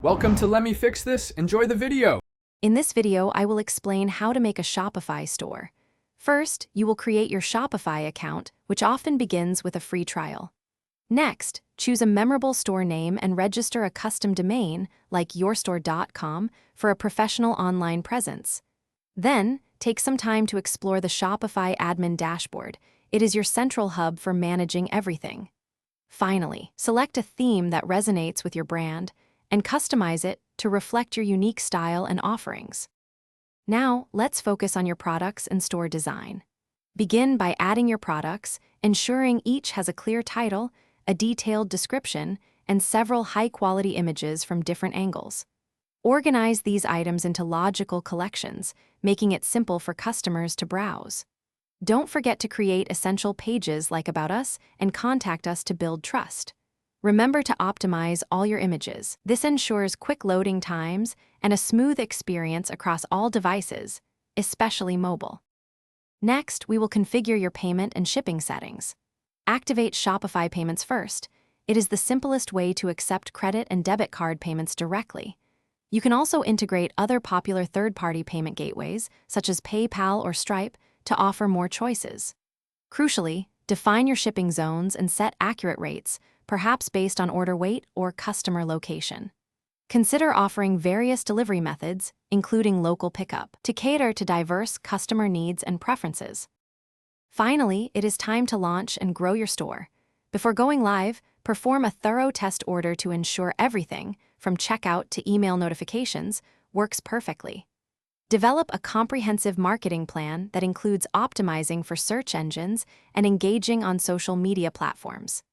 Welcome to Let Me Fix This. Enjoy the video. In this video, I will explain how to make a Shopify store. First, you will create your Shopify account, which often begins with a free trial. Next, choose a memorable store name and register a custom domain, like yourstore.com, for a professional online presence. Then, take some time to explore the Shopify admin dashboard. It is your central hub for managing everything. Finally, select a theme that resonates with your brand and customize it to reflect your unique style and offerings. Now, let's focus on your products and store design. Begin by adding your products, ensuring each has a clear title, a detailed description, and several high-quality images from different angles. Organize these items into logical collections, making it simple for customers to browse. Don't forget to create essential pages like About Us and Contact Us to build trust. Remember to optimize all your images. This ensures quick loading times and a smooth experience across all devices, especially mobile. Next, we will configure your payment and shipping settings. Activate Shopify payments first. It is the simplest way to accept credit and debit card payments directly. You can also integrate other popular third-party payment gateways, such as PayPal or Stripe, to offer more choices. Crucially, define your shipping zones and set accurate rates, perhaps based on order weight or customer location. Consider offering various delivery methods, including local pickup, to cater to diverse customer needs and preferences. Finally, it is time to launch and grow your store. Before going live, perform a thorough test order to ensure everything, from checkout to email notifications, works perfectly. Develop a comprehensive marketing plan that includes optimizing for search engines and engaging on social media platforms.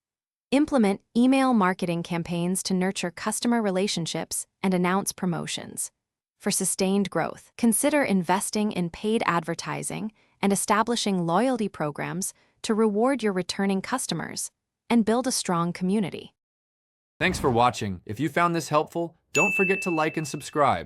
Implement email marketing campaigns to nurture customer relationships and announce promotions. For sustained growth, consider investing in paid advertising and establishing loyalty programs to reward your returning customers and build a strong community. Thanks for watching. If you found this helpful, don't forget to like and subscribe.